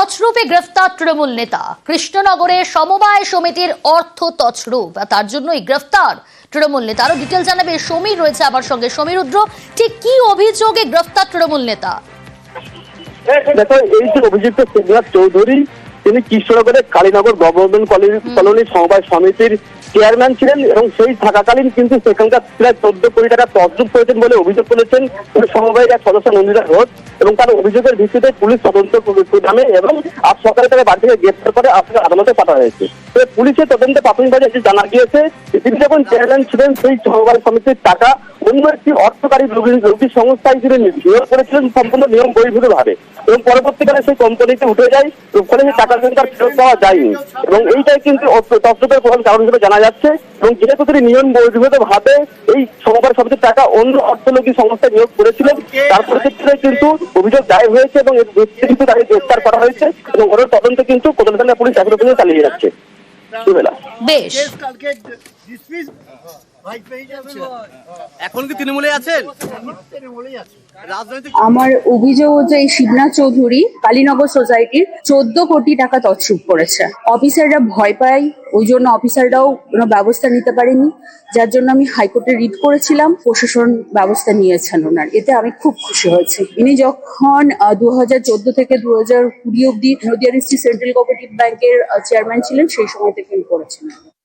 তছরূপে গ্রেফতার তৃণমূল নেতা। কৃষ্ণনগরে সমবায় সমিতির অর্থ তছরূপ, তার জন্যই গ্রেফতার তৃণমূল নেতা। আরো ডিটেল জানাবে সমীর, রয়েছে আমার সঙ্গে। সমীর, রুদ্র, ঠিক কি অভিযোগে গ্রেফতার তৃণমূল নেতা? দেখো, এই যে অভিযুক্ত শিবনাথ চৌধুরী, তিনি কৃষ্ণনগরের কালীনগর গভর্নমেন্ট কলোনি সমবায় সমিতির চেয়ারম্যান ছিলেন এবং সেই থাকাকালীন কিন্তু সেখানকার প্রায় 14 কোটি টাকা তছরূপ করেছেন বলে অভিযোগ করেছেন সমবায়ের এক সদস্য নন্দিতা ঘোষ। এবং তার অভিযোগের ভিত্তিতে পুলিশ তদন্ত নামে এবং আজ সকালে তাকে বাড়ি থেকে গ্রেফতার করে আদালতে পাঠানো হয়েছে। পুলিশের তদন্তে প্রাথমিকভাবে জানা গিয়েছে তিনি যখন চেয়ারম্যান ছিলেন সেই সমবায় সমিতির টাকা অন্য একটি অর্থকারী রোগী সংস্থা হিসেবে নিয়োগ করেছিলেন সম্পূর্ণ নিয়ম বহির্ভূত ভাবে, এবং পরবর্তীকালে সেই কোম্পানিতে উঠে যায়, ফলে সেই টাকা কিন্তু আর ফেরত পাওয়া যায়নি। এবং এইটাই কিন্তু তছরূপের প্রধান কারণ হিসেবে জানা যাচ্ছে। এবং যেহেতু তিনি নিয়ম বহির্ভূত ভাবে এই সমবায় সমিতির টাকা অন্য অর্থলোকী সংস্থায় নিয়োগ করেছিলেন, তার পরিপ্রেক্ষিতে কিন্তু অভিযোগ দায়ের হয়েছে এবং এর ভিত্তিতে কিন্তু তাকে গ্রেফতার করা হয়েছে এবং ওর তদন্ত কিন্তু কোতোয়ালি থানা পুলিশ এখনো পর্যন্ত চালিয়ে যাচ্ছে। বেশ, এখন কি তৃণমূলে আছেন? আমার অভিযোগ হচ্ছে এই শিবনাথ চৌধুরী কালীনগর সোসাইটির 14 কোটি টাকা তছরূপ করেছে। অফিসাররা ভয় পায়, ওই জন্য অফিসাররাও কোনো ব্যবস্থা নিতে পারেনি, যার জন্য আমি হাইকোর্টে রিট করেছিলাম। প্রশাসন ব্যবস্থা নিয়েছেন ওনার, এতে আমি খুব খুশি হয়েছি। ইনি যখন 2014 থেকে 2020 অব্দি নদিয়া ডিস্ট্রিক্ট সেন্ট্রাল কোঅপারেটিভ ব্যাংকের চেয়ারম্যান ছিলেন, সেই সময় থেকে করেছিলেন।